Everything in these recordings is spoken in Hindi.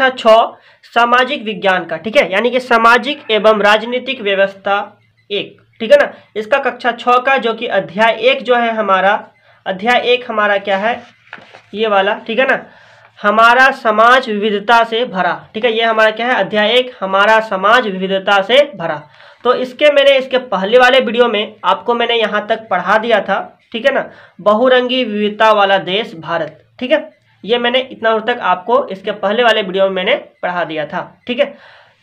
कक्षा 6 सामाजिक विज्ञान का, ठीक है, यानी कि सामाजिक एवं राजनीतिक व्यवस्था 1, ठीक है ना। इसका कक्षा 6 का जो कि अध्याय 1 जो है हमारा, अध्याय 1 हमारा क्या है, ये वाला, ठीक है ना, हमारा समाज विविधता से भरा, ठीक है, ये हमारा क्या है, अध्याय 1 हमारा समाज विविधता से भरा। तो इसके पहले वाले वीडियो में आपको मैंने यहाँ तक पढ़ा दिया था, ठीक है ना, बहुरंगी विविधता वाला देश भारत, ठीक है, ये मैंने इतना दूर तक आपको इसके पहले वाले वीडियो में मैंने पढ़ा दिया था, ठीक है।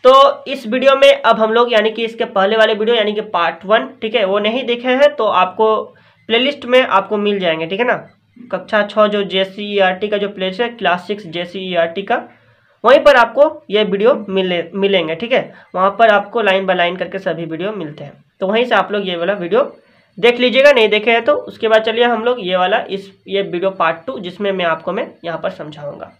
तो इस वीडियो में अब हम लोग यानी कि इसके पहले वाले वीडियो यानी कि पार्ट 1, ठीक है, वो नहीं देखे हैं तो आपको प्लेलिस्ट में आपको मिल जाएंगे, ठीक है ना। कक्षा 6 जो JCERT का जो प्लेलिस्ट है, क्लास 6 JCERT का, वहीं पर आपको ये वीडियो मिलेंगे, ठीक है, वहाँ पर आपको लाइन बाय लाइन करके सभी वीडियो मिलते हैं, तो वहीं से आप लोग ये वाला वीडियो देख लीजिएगा, नहीं देखे हैं तो। उसके बाद चलिए हम लोग ये वाला ये वीडियो पार्ट 2 जिसमें मैं यहाँ पर समझाऊंगा,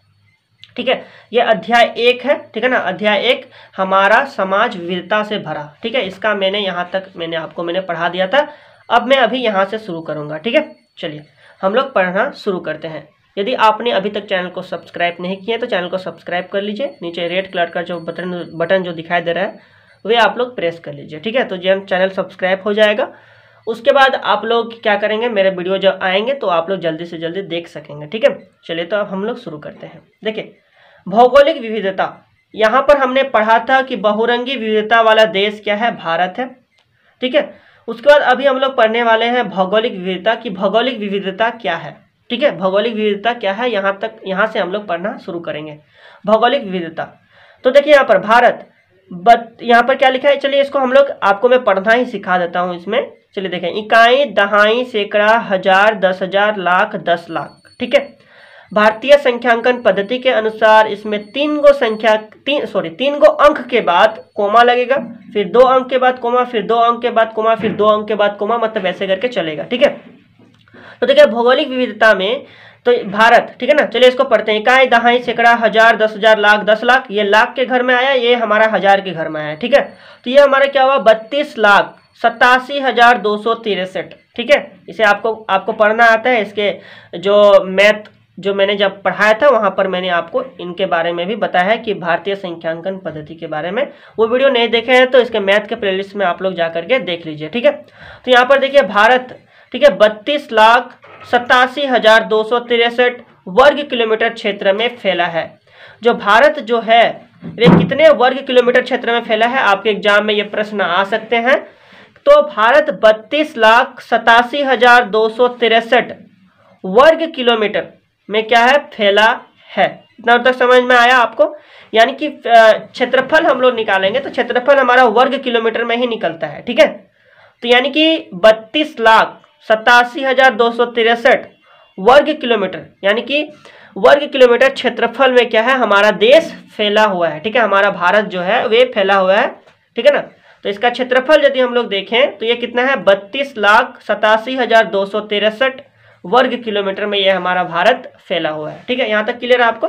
ठीक है। ये अध्याय 1 है, ठीक है ना, अध्याय 1 हमारा समाज विविधता से भरा, ठीक है, इसका मैंने यहाँ तक मैंने पढ़ा दिया था। अब मैं अभी यहाँ से शुरू करूँगा, ठीक है। चलिए हम लोग पढ़ना शुरू करते हैं। यदि आपने अभी तक चैनल को सब्सक्राइब नहीं किया तो चैनल को सब्सक्राइब कर लीजिए, नीचे रेड कलर का जो बटन जो दिखाई दे रहा है वे आप लोग प्रेस कर लीजिए, ठीक है, तो जो चैनल सब्सक्राइब हो जाएगा। उसके बाद आप लोग क्या करेंगे, मेरे वीडियो जब आएंगे तो आप लोग जल्दी से जल्दी देख सकेंगे, ठीक है। चलिए तो अब हम लोग शुरू करते हैं। देखिए भौगोलिक विविधता, यहाँ पर हमने पढ़ा था कि बहुरंगी विविधता वाला देश क्या है, भारत है, ठीक है। उसके बाद अभी हम लोग पढ़ने वाले हैं भौगोलिक विविधता की भौगोलिक विविधता क्या है, ठीक है, भौगोलिक विविधता क्या है, यहाँ से हम लोग पढ़ना शुरू करेंगे भौगोलिक विविधता। तो देखिए यहाँ पर भारत, यहाँ पर क्या लिखा है, चलिए इसको हम लोग आपको मैं पढ़ना ही सिखा देता हूँ इसमें। चलिए देखें, इकाई, दहाई, सैकड़ा, हजार, 10,000, लाख, 10 लाख, ठीक है। भारतीय संख्यांकन पद्धति के अनुसार इसमें 3 गो अंक के बाद कोमा लगेगा, फिर 2 अंक के बाद कोमा, फिर 2 अंक के बाद कोमा, फिर 2 अंक के बाद कोमा, मतलब ऐसे करके चलेगा, ठीक है। तो देखिए भौगोलिक विविधता में तो भारत, ठीक है ना, चलिए इसको पढ़ते हैं। इकाई, दहाई, सैकड़ा, हजार, 10,000, लाख, 10 लाख, ये लाख के घर में आया, ये हमारा हजार के घर में आया, ठीक है। तो ये हमारा क्या हुआ, 32,87,263, ठीक है। इसे आपको पढ़ना आता है, इसके जो मैथ जो मैंने जब पढ़ाया था वहां पर मैंने आपको इनके बारे में भी बताया है कि भारतीय संख्यांकन पद्धति के बारे में। वो वीडियो नहीं देखे हैं तो इसके मैथ के प्लेलिस्ट में आप लोग जा करके देख लीजिए, ठीक है। तो यहाँ पर देखिए भारत, ठीक है, 32,87,263 वर्ग किलोमीटर क्षेत्र में फैला है। जो भारत जो है वे कितने वर्ग किलोमीटर क्षेत्र में फैला है, आपके एग्जाम में ये प्रश्न आ सकते हैं। तो भारत 32,87,263 वर्ग किलोमीटर में क्या है, फैला है। इतना तक समझ में आया आपको, यानी कि क्षेत्रफल हम लोग निकालेंगे तो क्षेत्रफल हमारा वर्ग किलोमीटर में ही निकलता है, ठीक है। तो यानी कि 32,87,263 वर्ग किलोमीटर, यानी कि वर्ग किलोमीटर क्षेत्रफल में क्या है, हमारा देश फैला हुआ है, ठीक है, हमारा भारत जो है वे फैला हुआ है, ठीक है ना। तो इसका क्षेत्रफल यदि हम लोग देखें तो ये कितना है, 32,87,263 वर्ग किलोमीटर में ये हमारा भारत फैला हुआ है, ठीक है। यहाँ तक क्लियर है आपको।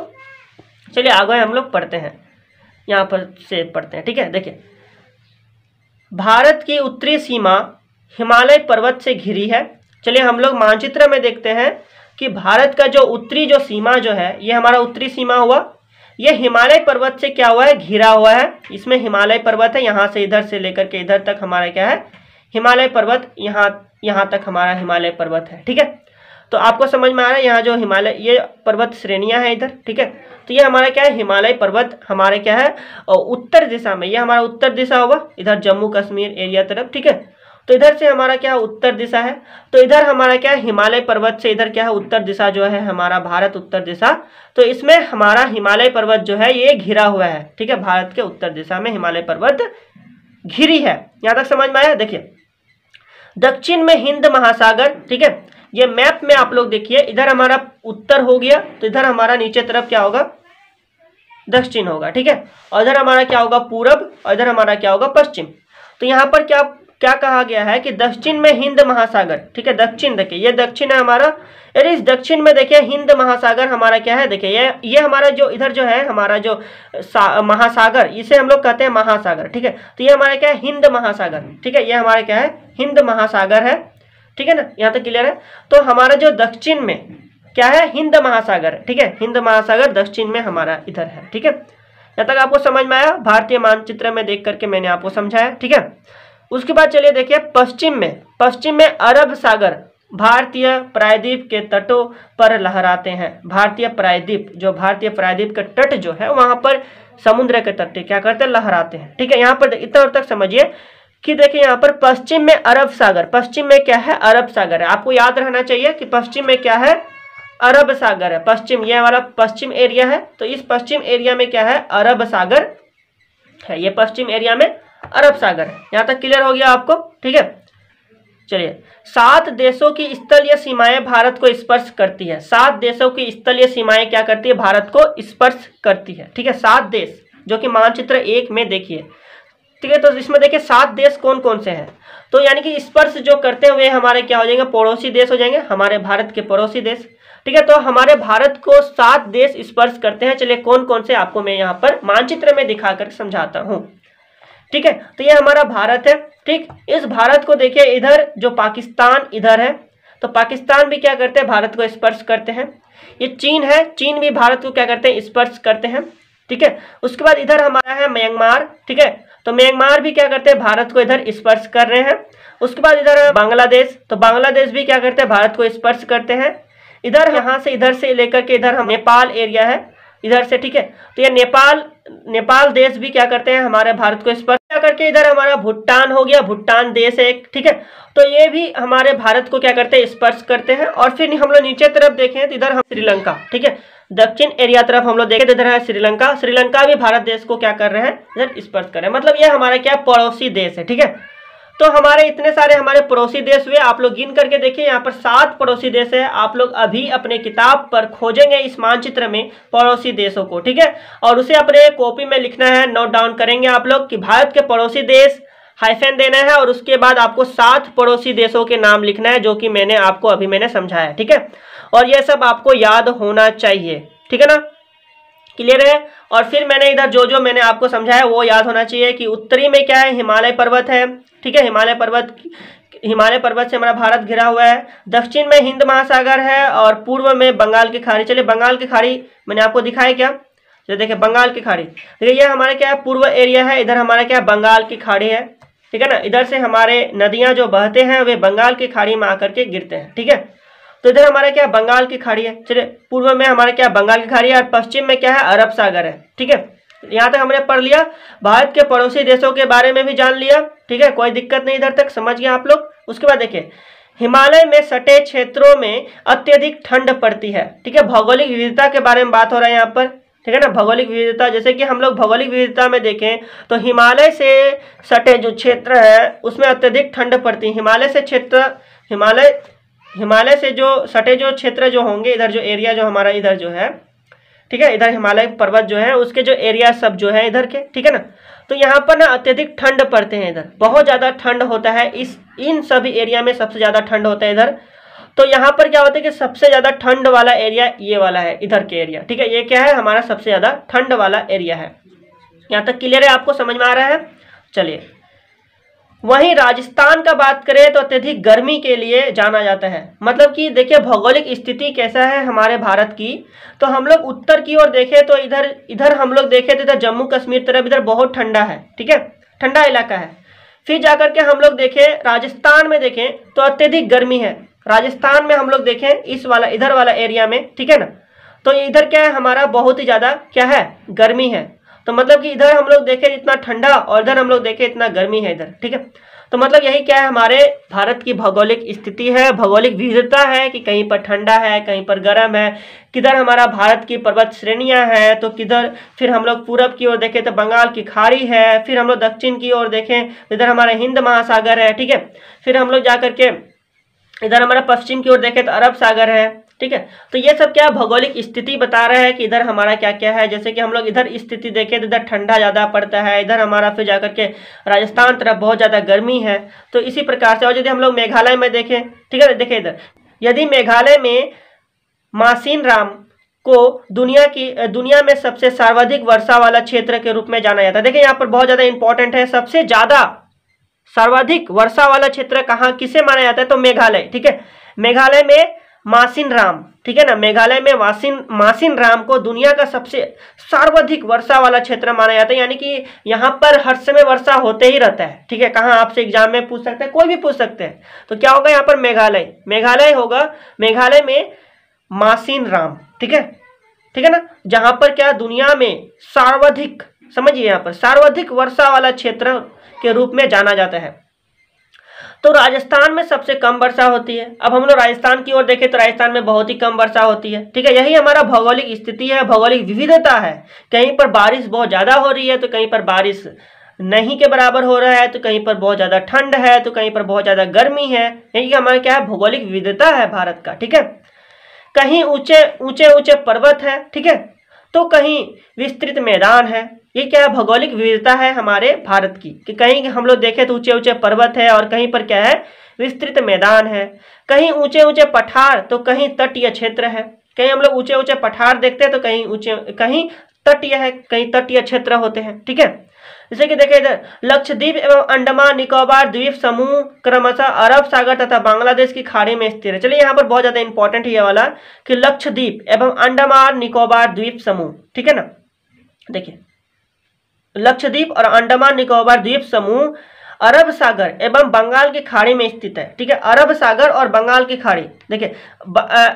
चलिए आगे हम लोग पढ़ते हैं, यहाँ पर से पढ़ते हैं, ठीक है। देखिए भारत की उत्तरी सीमा हिमालय पर्वत से घिरी है। चलिए हम लोग मानचित्र में देखते हैं कि भारत का जो उत्तरी जो सीमा जो है, ये हमारा उत्तरी सीमा हुआ, ये हिमालय पर्वत से क्या हुआ है, घिरा हुआ है। इसमें हिमालय पर्वत है, यहाँ से इधर से लेकर के इधर तक हमारा क्या है, हिमालय पर्वत, यहाँ तक हमारा हिमालय पर्वत है, ठीक है। तो आपको समझ में आ रहा है, यहाँ जो हिमालय ये पर्वत श्रेणियां हैं इधर, ठीक है। तो ये हमारा क्या है, हिमालय पर्वत हमारे क्या है, उत्तर दिशा में, ये हमारा उत्तर दिशा होगा, इधर जम्मू कश्मीर एरिया तरफ, ठीक है। तो इधर से हमारा क्या है, उत्तर दिशा है। तो इधर हमारा क्या है, हिमालय पर्वत से इधर क्या है, उत्तर दिशा जो है हमारा भारत उत्तर दिशा। तो इसमें हमारा हिमालय पर्वत जो है ये घिरा हुआ है, ठीक है, भारत के उत्तर दिशा में हिमालय पर्वत घिरी है। यहाँ तक समझ में आया। देखिए दक्षिण में हिंद महासागर, ठीक है, ये मैप में आप लोग देखिए, इधर हमारा उत्तर हो गया तो इधर हमारा नीचे तरफ क्या होगा, दक्षिण होगा, ठीक है, और इधर हमारा क्या होगा, पूरब, और इधर हमारा क्या होगा, पश्चिम। तो यहाँ पर क्या कहा गया है कि दक्षिण में हिंद महासागर, ठीक है, दक्षिण देखिए ये दक्षिण है हमारा, अरे इस दक्षिण में देखिए हिंद महासागर हमारा क्या है, देखिए ये हमारा जो इधर जो है हमारा जो महासागर, इसे हम लोग कहते हैं महासागर, ठीक है। तो ये हमारा क्या है, हिंद महासागर, ठीक है, ये हमारा क्या है, हिंद महासागर है, ठीक है ना। यहाँ तक क्लियर है। तो हमारा जो दक्षिण में क्या है, हिंद महासागर, ठीक है, हिंद महासागर दक्षिण में हमारा इधर है, ठीक है। यहाँ तक आपको समझ में आया, भारतीय मानचित्र में देख करके मैंने आपको समझाया, ठीक है। उसके बाद चलिए देखिए पश्चिम में अरब सागर भारतीय प्रायद्वीप के तटों पर लहराते हैं। भारतीय प्रायद्वीप, जो भारतीय प्रायद्वीप का तट जो है वहां पर समुद्र के तट क्या करते हैं, लहराते हैं, ठीक है। यहाँ पर इतना तक समझिए कि देखिए यहाँ पर पश्चिम में अरब सागर, पश्चिम में क्या है, अरब सागर है। आपको याद रहना चाहिए कि पश्चिम में क्या है, अरब सागर है। पश्चिम, ये वाला पश्चिम एरिया है, तो इस पश्चिम एरिया में क्या है, अरब सागर है। ये पश्चिम एरिया में अरब सागर है। यहाँ तक क्लियर हो गया आपको, ठीक है। चलिए 7 देशों की स्थलीय सीमाएं भारत को स्पर्श करती है। 7 देशों की स्थलीय सीमाएं क्या करती है, भारत को स्पर्श करती है, ठीक है। 7 देश जो कि मानचित्र 1 में देखिए, ठीक है। तो इसमें देखिए 7 देश कौन कौन से हैं, तो यानी कि स्पर्श जो करते हैं वे हमारे क्या हो जाएंगे, पड़ोसी देश हो जाएंगे, हमारे भारत के पड़ोसी देश, ठीक है। तो हमारे भारत को 7 देश स्पर्श करते हैं। चलिए कौन कौन से आपको मैं यहाँ पर मानचित्र में दिखाकर समझाता हूँ, ठीक है। तो ये हमारा भारत है, ठीक। इस भारत को देखिए, इधर जो पाकिस्तान इधर है, तो पाकिस्तान भी क्या करते हैं, भारत को स्पर्श करते हैं। ये चीन है, चीन भी भारत को क्या करते हैं, स्पर्श करते हैं, ठीक है। उसके बाद इधर हमारा है म्यांमार, ठीक है। तो म्यांमार भी क्या करते हैं, भारत को इधर स्पर्श कर रहे हैं। उसके बाद इधर है बांग्लादेश, तो बांग्लादेश भी क्या करते हैं, भारत को स्पर्श करते हैं। इधर यहाँ से इधर से लेकर के इधर हम नेपाल एरिया है इधर से, ठीक है। तो ये नेपाल देश भी क्या करते हैं, हमारे भारत को स्पर्श करके। इधर हमारा भूटान हो गया, भूटान देश है एक, ठीक है। तो ये भी हमारे भारत को क्या करते हैं, स्पर्श करते हैं। और फिर हम लोग नीचे तरफ देखें तो इधर हम श्रीलंका, ठीक है, दक्षिण एरिया तरफ हम लोग देखें तो इधर है श्रीलंका। श्रीलंका भी भारत देश को क्या कर रहे हैं, इधर स्पर्श कर रहे हैं। मतलब ये हमारा क्या पड़ोसी देश है, ठीक है। तो हमारे इतने सारे हमारे पड़ोसी देश हुए, आप लोग गिन करके देखिए, यहाँ पर 7 पड़ोसी देश है। आप लोग अभी अपने किताब पर खोजेंगे इस मानचित्र में पड़ोसी देशों को, ठीक है। और उसे अपने कॉपी में लिखना है, नोट डाउन करेंगे आप लोग कि भारत के पड़ोसी देश, हाइफन देना है, और उसके बाद आपको 7 पड़ोसी देशों के नाम लिखना है, जो कि मैंने आपको अभी मैंने समझाया, ठीक है। और ये सब आपको याद होना चाहिए, ठीक है ना, क्लियर है। और फिर मैंने इधर जो मैंने आपको समझाया वो याद होना चाहिए कि उत्तरी में क्या है, हिमालय पर्वत है, ठीक है। हिमालय पर्वत से हमारा भारत घिरा हुआ है। दक्षिण में हिंद महासागर है और पूर्व में बंगाल की खाड़ी। चलिए बंगाल की खाड़ी मैंने आपको दिखाई क्या, तो देखिए बंगाल की खाड़ी, देखिए ये हमारा क्या है, पूर्व एरिया है। इधर हमारा क्या, बंगाल की खाड़ी है, ठीक है ना। इधर से हमारे नदियां जो बहते हैं वे बंगाल की खाड़ी में आकर के गिरते हैं, ठीक है। तो इधर हमारा क्या, बंगाल की खाड़ी है। चलिए पूर्व में हमारे क्या, बंगाल की खाड़ी है, और पश्चिम में क्या है, अरब सागर है, ठीक है। यहाँ तक हमने पढ़ लिया, भारत के पड़ोसी देशों के बारे में भी जान लिया, ठीक है। कोई दिक्कत नहीं, इधर तक समझ गया आप लोग। उसके बाद देखिए हिमालय में सटे क्षेत्रों में अत्यधिक ठंड पड़ती है, ठीक है। भौगोलिक विविधता के बारे में बात हो रहा है यहाँ पर, ठीक है ना। भौगोलिक विविधता, जैसे कि हम लोग भौगोलिक विविधता में देखें तो हिमालय से सटे जो क्षेत्र है उसमें अत्यधिक ठंड पड़ती है। हिमालय से जो सटे जो क्षेत्र जो होंगे, इधर जो एरिया जो हमारा इधर जो है, ठीक है, इधर हिमालय पर्वत जो है उसके जो एरिया सब जो है इधर के, ठीक है ना। तो यहाँ पर ना अत्यधिक ठंड पड़ते हैं, इधर बहुत ज़्यादा ठंड होता है। इन सभी एरिया में सबसे ज़्यादा ठंड होता है इधर। तो यहाँ पर क्या होता है कि सबसे ज़्यादा ठंड वाला एरिया ये वाला है, इधर के एरिया, ठीक है। ये क्या है, हमारा सबसे ज़्यादा ठंड वाला एरिया है। यहाँ तक क्लियर है, आपको समझ में आ रहा है। चलिए वहीं राजस्थान का बात करें तो अत्यधिक गर्मी के लिए जाना जाता है। मतलब कि देखिए भौगोलिक स्थिति कैसा है हमारे भारत की, तो हम लोग उत्तर की ओर देखें तो इधर हम लोग देखें तो इधर जम्मू कश्मीर तरफ इधर बहुत ठंडा है, ठीक है, ठंडा इलाका है। फिर जाकर के हम लोग देखें राजस्थान में देखें तो अत्यधिक गर्मी है। राजस्थान में हम लोग देखें इधर वाला एरिया में, ठीक है ना, तो इधर क्या है, हमारा बहुत ही ज़्यादा क्या है, गर्मी है। तो मतलब कि इधर हम लोग देखें इतना ठंडा और इधर हम लोग देखें इतना गर्मी है इधर, ठीक है। तो मतलब यही क्या है, हमारे भारत की भौगोलिक स्थिति है, भौगोलिक विविधता है कि कहीं पर ठंडा है, कहीं पर गर्म है। किधर हमारा भारत की पर्वत श्रेणियां हैं, तो किधर फिर हम लोग पूरब की ओर देखें तो बंगाल की खाड़ी है। फिर हम लोग दक्षिण की ओर देखें इधर हमारा हिंद महासागर है, ठीक है। फिर हम लोग जाकर के इधर हमारा पश्चिम की ओर देखें तो अरब सागर है, ठीक है। तो ये सब क्या भौगोलिक स्थिति बता रहा है कि इधर हमारा क्या क्या है। जैसे कि हम लोग इधर स्थिति देखें तो इधर ठंडा ज़्यादा पड़ता है, इधर हमारा फिर जाकर के राजस्थान तरफ बहुत ज़्यादा गर्मी है। तो इसी प्रकार से, और यदि हम लोग मेघालय में देखें, ठीक है, देखिए इधर यदि मेघालय में मासिनराम को दुनिया में सबसे सर्वाधिक वर्षा वाला क्षेत्र के रूप में जाना जाता है। देखिए यहाँ पर बहुत ज़्यादा इंपॉर्टेंट है, सबसे ज़्यादा सर्वाधिक वर्षा वाला क्षेत्र कहाँ किसे माना जाता है, तो मेघालय, ठीक है। मेघालय में मासिनराम, ठीक है ना। मेघालय में मासिन राम को दुनिया का सबसे सर्वाधिक वर्षा वाला क्षेत्र माना जाता है, यानी कि यहाँ पर हर समय वर्षा होते ही रहता है, ठीक है। कहाँ आपसे एग्जाम में पूछ सकते हैं, कोई भी पूछ सकते हैं। तो क्या होगा यहाँ पर मेघालय होगा। मेघालय में मासिन राम, ठीक है ना, जहां पर क्या दुनिया में सर्वाधिक, समझिए यहाँ पर सर्वाधिक वर्षा वाला क्षेत्र के रूप में जाना जाता है। तो राजस्थान में सबसे कम वर्षा होती है। अब हम लोग राजस्थान की ओर देखें तो राजस्थान में बहुत ही कम वर्षा होती है, ठीक है। यही हमारा भौगोलिक स्थिति है, भौगोलिक विविधता है। कहीं पर बारिश बहुत ज़्यादा हो रही है तो कहीं पर बारिश नहीं के बराबर हो रहा है, तो कहीं पर बहुत ज़्यादा ठंड है, तो कहीं पर बहुत ज़्यादा गर्मी है। यही हमारा क्या है, भौगोलिक विविधता है भारत का, ठीक है। कहीं ऊंचे पर्वत है, ठीक है, तो कहीं विस्तृत मैदान है। ये क्या है, भौगोलिक विविधता है हमारे भारत की, कि कहीं हम लोग देखें तो ऊंचे पर्वत है और कहीं पर क्या है, विस्तृत मैदान है। कहीं ऊंचे पठार तो कहीं तटीय क्षेत्र है। कहीं हम लोग ऊंचे पठार देखते हैं तो कहीं तटीय है, कहीं तटीय क्षेत्र होते हैं, ठीक है। जैसे कि देखिए इधर लक्षद्वीप एवं अंडमान निकोबार द्वीप समूह क्रमशः अरब सागर तथा बांग्लादेश की खाड़ी में स्थित है। चलिए यहाँ पर बहुत ज्यादा इंपॉर्टेंट है ये वाला कि लक्षद्वीप एवं अंडमान निकोबार द्वीप समूह, ठीक है ना। देखिए लक्षद्वीप और अंडमान निकोबार द्वीप समूह अरब सागर एवं बंगाल की खाड़ी में स्थित है, ठीक है। अरब सागर और बंगाल की खाड़ी, देखिए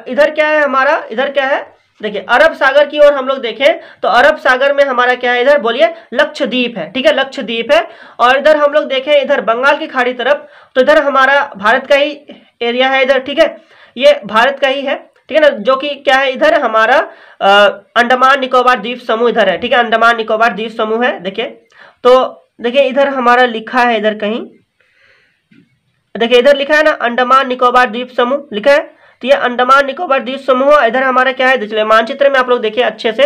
इधर क्या है हमारा, इधर क्या है, देखिए अरब सागर की ओर हम लोग देखें तो अरब सागर में हमारा क्या है, इधर बोलिए लक्षद्वीप है, ठीक है, लक्षद्वीप है। और इधर हम लोग देखें इधर बंगाल की खाड़ी तरफ, तो इधर हमारा भारत का ही एरिया है इधर, ठीक है, ये भारत का ही है, ठीक है ना। जो कि क्या है, इधर हमारा अंडमान निकोबार द्वीप समूह इधर है, ठीक है, अंडमान निकोबार द्वीप समूह है। देखिए तो देखिए इधर हमारा लिखा है, इधर कहीं देखिए इधर लिखा है ना अंडमान निकोबार द्वीप समूह लिखा है, तो ये अंडमान निकोबार द्वीप समूह। इधर हमारा क्या है, देखिए मानचित्र में आप लोग देखिए अच्छे से,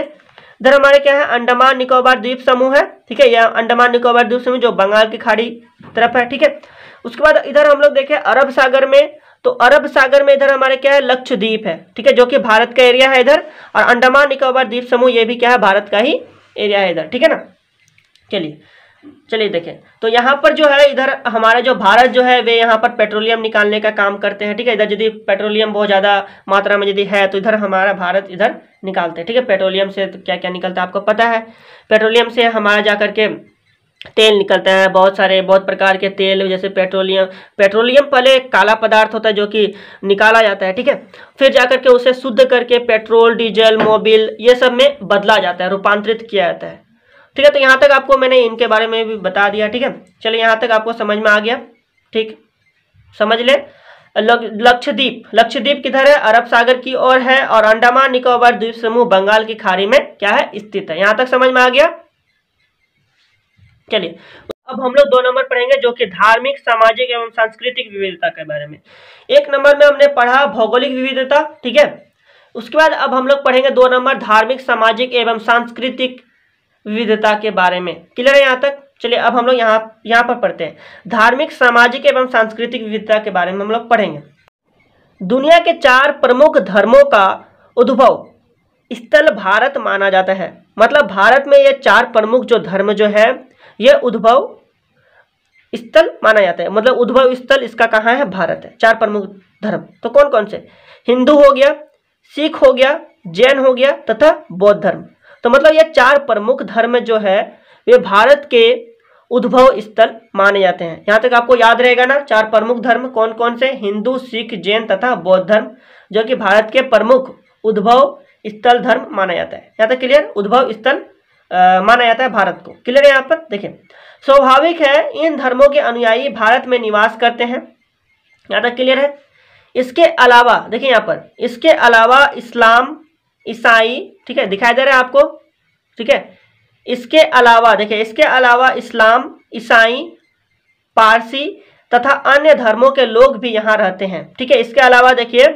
इधर हमारे क्या है अंडमान निकोबार द्वीप समूह है, ठीक है, यह अंडमान निकोबार द्वीप समूह जो बंगाल की खाड़ी तरफ है, ठीक है। उसके बाद इधर हम लोग देखें अरब सागर में, तो अरब सागर में इधर हमारे क्या है लक्षद्वीप है, ठीक है, जो कि भारत का एरिया है इधर। और अंडमान निकोबार द्वीप समूह ये भी क्या है, भारत का ही एरिया है इधर, ठीक है ना। चलिए देखें तो यहाँ पर जो है इधर हमारा जो भारत जो है वे यहाँ पर पेट्रोलियम निकालने का काम करते हैं, ठीक है। इधर यदि पेट्रोलियम बहुत ज़्यादा मात्रा में यदि है तो इधर हमारा भारत इधर निकालते हैं, ठीक है। पेट्रोलियम से तो क्या क्या निकलता है आपको पता है, पेट्रोलियम से हमारा जा करके तेल निकलता है, बहुत प्रकार के तेल, जैसे पेट्रोलियम पहले काला पदार्थ होता है जो कि निकाला जाता है, ठीक है। फिर जाकर के उसे शुद्ध करके पेट्रोल, डीजल, मोबिल ये सब में बदला जाता है, रूपांतरित किया जाता है, ठीक है। तो यहाँ तक आपको मैंने इनके बारे में भी बता दिया, ठीक है। चलिए यहाँ तक आपको समझ में आ गया, ठीक, समझ ले। लक्षद्वीप किधर है, अरब सागर की ओर है, और अंडमान निकोबार द्वीप समूह बंगाल की खाड़ी में क्या है, स्थित है। यहाँ तक समझ में आ गया। चलिए अब हम लोग 2 नंबर पढ़ेंगे जो कि धार्मिक, सामाजिक एवं सांस्कृतिक विविधता के बारे में। 1 नंबर में हमने पढ़ा भौगोलिक विविधता, ठीक है। उसके बाद अब हम लोग पढ़ेंगे 2 नंबर धार्मिक, सामाजिक एवं सांस्कृतिक विविधता के बारे में। क्लियर है यहाँ तक। चलिए अब हम लोग यहाँ पर पढ़ते हैं धार्मिक, सामाजिक एवं सांस्कृतिक विविधता के बारे में हम लोग पढ़ेंगे। दुनिया के 4 प्रमुख धर्मों का उद्भव स्थल भारत माना जाता है। मतलब भारत में ये 4 प्रमुख जो धर्म जो है ये उद्भव स्थल माना जाता है। मतलब उद्भव स्थल इसका कहाँ है, भारत है। 4 प्रमुख धर्म तो कौन कौन से, हिंदू हो गया, सिख हो गया, जैन हो गया तथा बौद्ध धर्म। तो मतलब ये 4 प्रमुख धर्म जो है वे भारत के उद्भव स्थल माने जाते हैं। यहाँ तक आपको याद रहेगा ना 4 प्रमुख धर्म कौन कौन से, हिंदू, सिख, जैन तथा बौद्ध धर्म, जो कि भारत के प्रमुख उद्भव स्थल धर्म माना जाता है। यहाँ तक क्लियर, उद्भव स्थल माना जाता है भारत को। क्लियर है यहाँ पर। देखिए स्वाभाविक है इन धर्मों के अनुयायी भारत में निवास करते हैं। यहाँ तक क्लियर है। इसके अलावा देखिए यहाँ पर, इसके अलावा इस्लाम, ईसाई, ठीक है, दिखाई दे रहा है आपको, ठीक है। इसके अलावा देखिए, इसके अलावा इस्लाम, ईसाई, पारसी तथा अन्य धर्मों के लोग भी यहाँ रहते हैं, ठीक है। इसके अलावा देखिए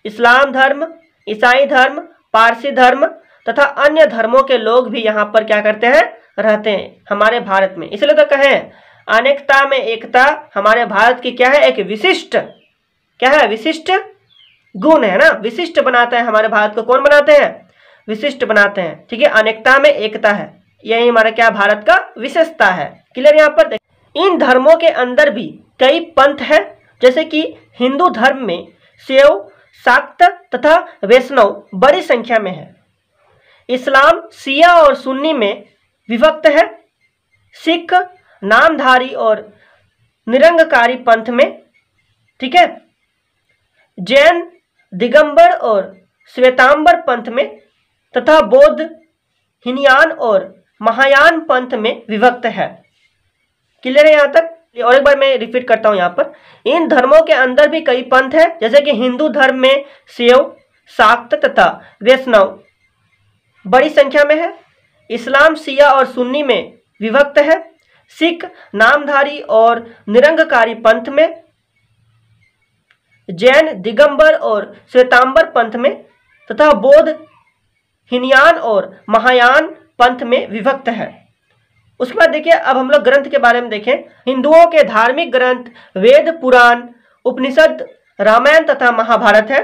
इस्लाम धर्म, ईसाई धर्म, पारसी धर्म तथा अन्य धर्मों के लोग भी यहाँ पर क्या करते हैं, रहते हैं हमारे भारत में। इसलिए तो कहें अनेकता में एकता हमारे भारत की क्या है, एक विशिष्ट क्या है, विशिष्ट गुण है ना, विशिष्ट बनाता है हमारे भारत को। कौन बनाते हैं, विशिष्ट बनाते हैं, ठीक है। अनेकता में एकता है, यही हमारा क्या भारत का विशेषता है। क्लियर यहाँ पर। इन धर्मों के अंदर भी कई पंथ है, जैसे कि हिंदू धर्म में शैव, शाक्त तथा वैष्णव बड़ी संख्या में है। इस्लाम शिया और सुन्नी में विभक्त है। सिख नामधारी और निरंकारी पंथ में, ठीक है। जैन दिगंबर और श्वेतांबर पंथ में तथा बौद्ध हीनयान और महायान पंथ में विभक्त है। क्लियर है यहाँ तक? और एक बार मैं रिपीट करता हूँ यहाँ पर, इन धर्मों के अंदर भी कई पंथ है, जैसे कि हिंदू धर्म में शैव, शाक्त तथा वैष्णव बड़ी संख्या में है। इस्लाम शिया और सुन्नी में विभक्त है। सिख नामधारी और निरंकारी पंथ में, जैन दिगंबर और श्वेतांबर पंथ में तथा बौद्ध हीनयान और महायान पंथ में विभक्त है। उसके बाद देखिए, अब हम लोग ग्रंथ के बारे में देखें। हिंदुओं के धार्मिक ग्रंथ वेद, पुराण, उपनिषद, रामायण तथा महाभारत है।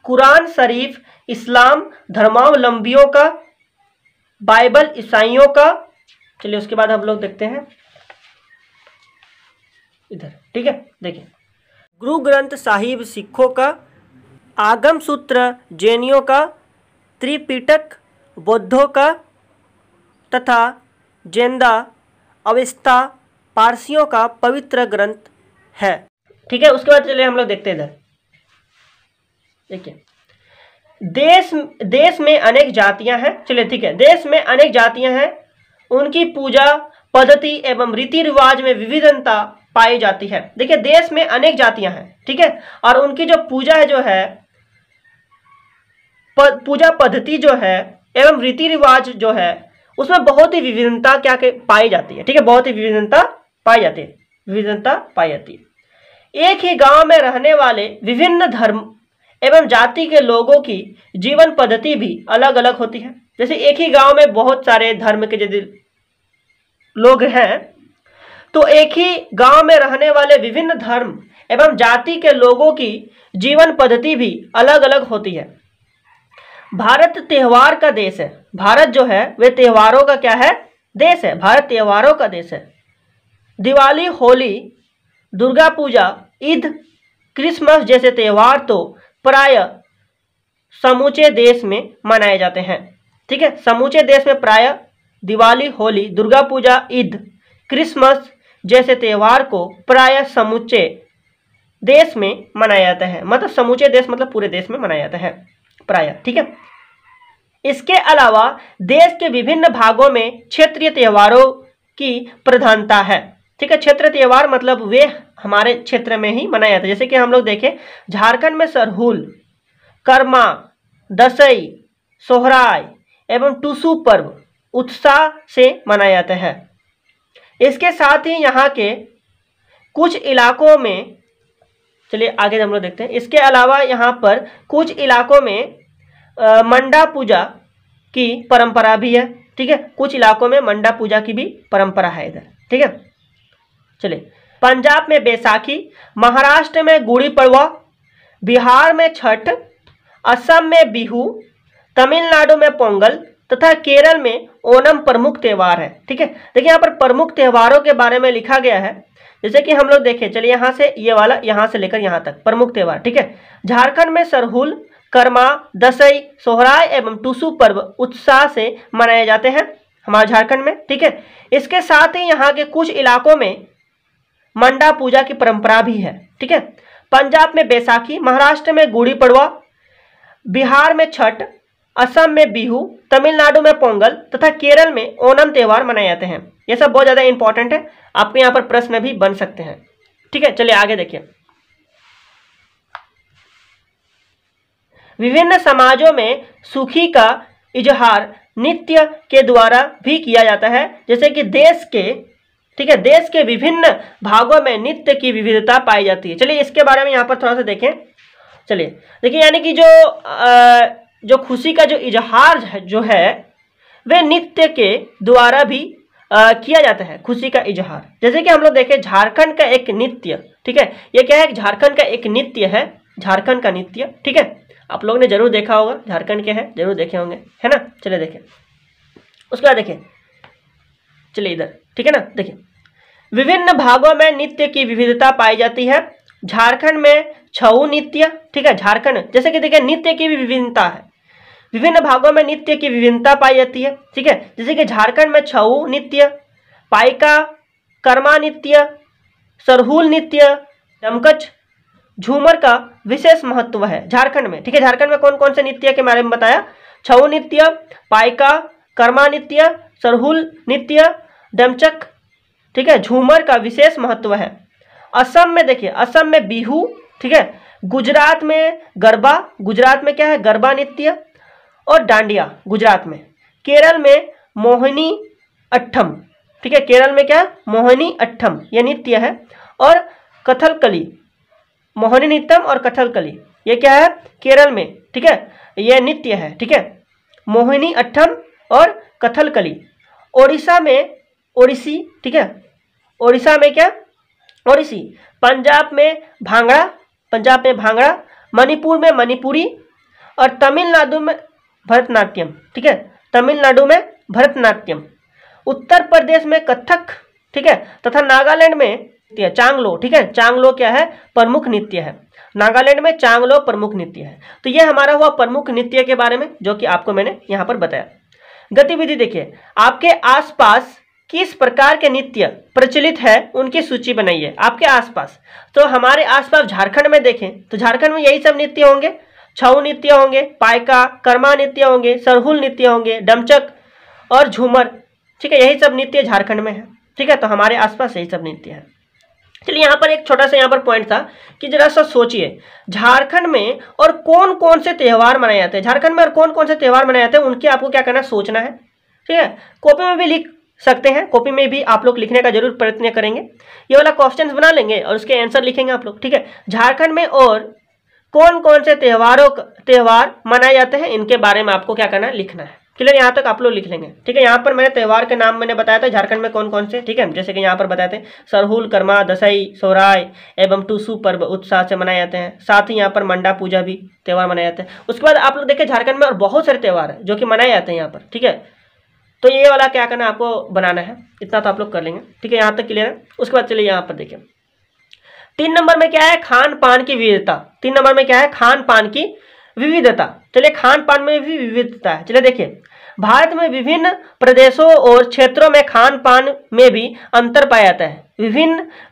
कुरान शरीफ इस्लाम धर्मावलंबियों का, बाइबल ईसाइयों का। चलिए उसके बाद हम लोग देखते हैं इधर, ठीक है। देखिए, गुरु ग्रंथ साहिब सिखों का, आगम सूत्र जैनियों का, त्रिपिटक बौद्धों का तथा जेंदा अवेस्ता पारसियों का पवित्र ग्रंथ है, ठीक है। उसके बाद चलिए हम लोग देखते हैं इधर। देखिए, देश में अनेक जातियां हैं। चलिए ठीक है, देश में अनेक जातियां हैं, उनकी पूजा पद्धति एवं रीति रिवाज में विविधता पाई जाती है। देखिए, देश में अनेक जातियां हैं, ठीक है, और उनकी जो पूजा है, जो है पूजा पद्धति जो है एवं रीति रिवाज जो है, उसमें बहुत ही विविधता क्या पाई जाती है, ठीक है। बहुत ही विविधता पाई जाती है, विविधता पाई जाती है। एक ही गांव में रहने वाले विभिन्न धर्म एवं जाति के लोगों की जीवन पद्धति भी अलग अलग होती है। जैसे एक ही गांव में बहुत सारे धर्म के यदि लोग हैं, तो एक ही गांव में रहने वाले विभिन्न धर्म एवं जाति के लोगों की जीवन पद्धति भी अलग अलग होती है। भारत त्योहार का देश है। भारत जो है वे त्योहारों का क्या है? देश है। भारत त्योहारों का देश है। दिवाली, होली, दुर्गा पूजा, ईद, क्रिसमस जैसे त्योहार तो प्राय समूचे देश में मनाए जाते हैं, ठीक है। समूचे देश में प्राय दिवाली, होली, दुर्गा पूजा, ईद, क्रिसमस जैसे त्योहार को प्राय समूचे देश में मनाया जाता है। मतलब समूचे देश मतलब पूरे देश में मनाया जाता है प्राय, ठीक है। इसके अलावा देश के विभिन्न भागों में क्षेत्रीय त्योहारों की प्रधानता है, ठीक है। क्षेत्र त्योहार मतलब वे हमारे क्षेत्र में ही मनाया जाता है। जैसे कि हम लोग देखें, झारखंड में सरहुल, कर्मा, दशई, सोहराय एवं टूसू पर्व उत्साह से मनाया जाता है। इसके साथ ही यहाँ के कुछ इलाकों में, चलिए आगे हम लोग देखते हैं, इसके अलावा यहाँ पर कुछ इलाकों में मंडा पूजा की परंपरा भी है, ठीक है। कुछ इलाकों में मंडा पूजा की भी परंपरा है इधर, ठीक है। चलिए, पंजाब में बैसाखी, महाराष्ट्र में गुड़ी पड़वा, बिहार में छठ, असम में बिहू, तमिलनाडु में पोंगल तथा केरल में ओणम प्रमुख त्यौहार है, ठीक है। देखिए यहाँ पर प्रमुख त्योहारों के बारे में लिखा गया है। जैसे कि हम लोग देखें, चलिए यहाँ से ये वाला, यहाँ से लेकर यहाँ तक प्रमुख त्यौहार, ठीक है। झारखंड में सरहुल, कर्मा, दशई, सोहराय एवं टूसू पर्व उत्साह से मनाए जाते हैं हमारे झारखंड में, ठीक है। इसके साथ ही यहाँ के कुछ इलाकों में मंडा पूजा की परंपरा भी है, ठीक है। पंजाब में बैसाखी, महाराष्ट्र में गुड़ी पड़वा, बिहार में छठ, असम में बिहू, तमिलनाडु में पोंगल तथा केरल में ओणम त्यौहार मनाए जाते हैं। ये सब बहुत ज़्यादा इंपॉर्टेंट है, आपके यहाँ पर प्रश्न भी बन सकते हैं, ठीक है। चलिए आगे देखिए, विभिन्न समाजों में सुखी का इजहार नृत्य के द्वारा भी किया जाता है। जैसे कि देश के, ठीक है, देश के विभिन्न भागों में नृत्य की विविधता पाई जाती है। चलिए इसके बारे में यहाँ पर थोड़ा सा देखें। चलिए देखिए, यानी कि जो खुशी का जो इजहार जो है वह नृत्य के द्वारा भी किया जाता है, खुशी का इजहार। जैसे कि हम लोग देखें, झारखंड का एक नृत्य, ठीक है, ये क्या है? झारखंड का एक नृत्य है, झारखंड का नृत्य, ठीक है। आप लोगों ने जरूर देखा होगा, झारखंड के हैं, जरूर देखे होंगे, है ना। चलिए देखें, उसके बाद देखें, चलिए इधर, ठीक है ना। देखिए, विभिन्न भागों में नृत्य की विविधता पाई जाती है। झारखंड में छऊ नृत्य, ठीक है, झारखंड जैसे कि देखिए नृत्य की भी विभिन्नता है, विभिन्न भागों में नृत्य की विभिन्नता पाई जाती है, ठीक है, जैसे कि झारखंड में छऊ नृत्य, पाइका, कर्मा नृत्य, सरहुल नृत्य, डमकच, झूमर का विशेष महत्व है झारखंड में, ठीक है। झारखंड में कौन कौन से नृत्य के बारे में बताया, छऊ नृत्य, पाइका, कर्मा नृत्य, सरहुल नृत्य, डमचक, ठीक है, झूमर का विशेष महत्व है। असम में देखिए, असम में बिहू, ठीक है, गुजरात में गरबा, गुजरात में क्या है गरबा नृत्य और डांडिया गुजरात में, केरल में मोहिनी अट्टम, ठीक है, केरल में क्या मोहिनी अट्टम ये नृत्य है, और कथकली, मोहिनी नृत्यम और कथकली ये क्या है केरल में, ठीक है, ये नृत्य है, ठीक है, मोहिनी अट्टम और कथकली। ओडिशा में ओडिसी, ठीक है, ओडिशा में क्या ओडिसी, पंजाब में भांगड़ा, पंजाब में भांगड़ा, मणिपुर में मणिपुरी और तमिलनाडु में भरतनाट्यम, ठीक है, तमिलनाडु में भरतनाट्यम, उत्तर प्रदेश में कथक, ठीक है, तथा नागालैंड में चांगलो, ठीक है, चांगलो क्या है प्रमुख नृत्य है, नागालैंड में चांगलो प्रमुख नृत्य है। तो ये हमारा हुआ प्रमुख नृत्य के बारे में जो कि आपको मैंने यहाँ पर बताया। गतिविधि देखिए, आपके आसपास किस प्रकार के नृत्य प्रचलित है उनकी सूची बनाइए आपके आसपास। तो हमारे आसपास झारखंड में देखें तो झारखंड में यही सब नृत्य होंगे, छऊ नृत्य होंगे, पाइका, कर्मा नृत्य होंगे, सरहुल नृत्य होंगे, डमचक और झूमर, ठीक है, यही सब नृत्य झारखंड में है, ठीक है। तो हमारे आसपास यही सब नृत्य है। चलिए यहाँ पर एक छोटा सा यहाँ पर पॉइंट था कि जरा सा सोचिए झारखंड में और कौन कौन से त्यौहार मनाए जाते हैं, झारखंड में और कौन कौन से त्यौहार मनाए जाते हैं उनके आपको क्या करना सोचना है, ठीक है। कॉपी में भी लिख सकते हैं, कॉपी में भी आप लोग लिखने का जरूर प्रयत्न करेंगे, ये वाला क्वेश्चंस बना लेंगे और उसके आंसर लिखेंगे आप लोग, ठीक है। झारखंड में और कौन कौन से त्यौहार मनाए जाते हैं इनके बारे में आपको क्या करना है लिखना है। क्लियर, यहाँ तक आप लोग लिख लेंगे, ठीक है। यहाँ पर मैंने त्यौहार के नाम मैंने बताया था झारखंड में कौन कौन से, ठीक है, जैसे कि यहाँ पर बताए थे सरहुल, कर्मा, दसई, सोहराय एवं टूसू पर्व उत्साह से मनाए जाते हैं, साथ ही यहाँ पर मंडा पूजा भी त्यौहार मनाए जाते हैं। उसके बाद आप लोग देखिए झारखंड में और बहुत सारे त्यौहार है जो कि मनाए जाते हैं यहाँ पर, ठीक है। तो ये वाला क्या करना है आपको बनाना है, इतना तो आप लोग कर लेंगे, ठीक है, यहाँ तक क्लियर है। उसके बाद चलिए यहाँ पर देखिए 3 नंबर में क्या है खान पान की विविधता, 3 नंबर में क्या है खान पान की विविधता। चलिए खान पान में भी विविधता है, चलिए देखिए भारत में विभिन्न प्रदेशों और क्षेत्रों में खान पान में भी अंतर पाया जाता है,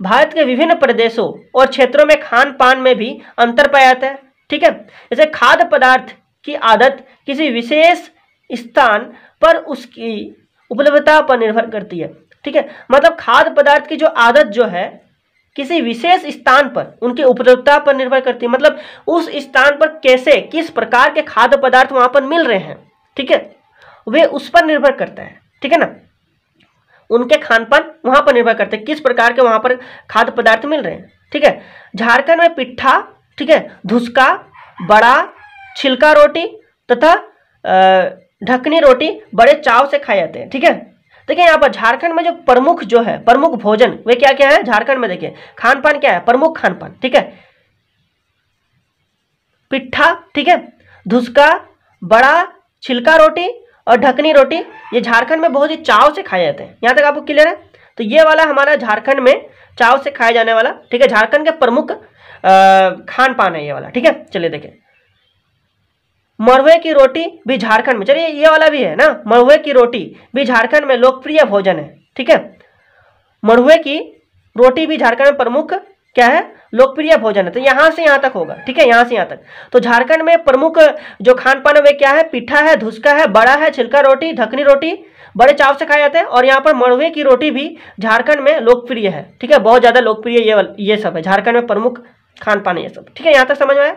भारत के विभिन्न प्रदेशों और क्षेत्रों में खान पान में भी अंतर पाया जाता है, ठीक है। जैसे खाद्य पदार्थ की आदत किसी विशेष स्थान पर उसकी उपलब्धता पर निर्भर करती है, ठीक है, मतलब खाद्य पदार्थ की जो आदत जो है किसी विशेष स्थान पर उनकी उपलब्धता पर निर्भर करती है, मतलब उस स्थान पर कैसे किस प्रकार के खाद्य पदार्थ वहां पर मिल रहे हैं, ठीक है, वे उस पर निर्भर करता है, ठीक है ना, उनके खान पान वहां पर निर्भर करते हैं किस प्रकार के वहां पर खाद्य पदार्थ मिल रहे हैं, ठीक है। झारखंड में पिट्ठा, ठीक है, धुसका, बड़ा, छिलका रोटी तथा ढकनी रोटी बड़े चाव से खाए जाते हैं, ठीक है। देखिए यहाँ पर झारखंड में जो प्रमुख जो है प्रमुख भोजन वे क्या क्या है झारखंड में, देखिए खान पान क्या है प्रमुख खान पान, ठीक है, पिट्ठा, ठीक है, धुसका, बड़ा, छिलका रोटी और ढकनी रोटी ये झारखंड में बहुत ही चाव से खाए जाते हैं। यहाँ तक आपको क्लियर है। तो ये वाला हमारा झारखंड में चाव से खाए जाने वाला, ठीक है, झारखंड के प्रमुख खान पान है ये वाला, ठीक है। चलिए देखिए मरवे की रोटी भी झारखंड में, चलिए ये वाला भी है ना, मरवे की रोटी भी झारखंड में लोकप्रिय भोजन है, ठीक है, मरवे की रोटी भी झारखंड में प्रमुख क्या है लोकप्रिय भोजन है। तो यहाँ से यहाँ तक होगा, ठीक है, यहाँ से यहाँ तक। तो झारखंड में प्रमुख जो खान पान है वे क्या है पिट्ठा है, धुसका है, बड़ा है, छिलका रोटी, ढकनी रोटी बड़े चाव से खाए जाते हैं, और यहाँ पर मरवे की रोटी भी झारखंड में लोकप्रिय है, ठीक है, बहुत ज्यादा लोकप्रिय ये सब है झारखंड में प्रमुख खान पान है ये सब, ठीक है, यहाँ तक समझ में आया।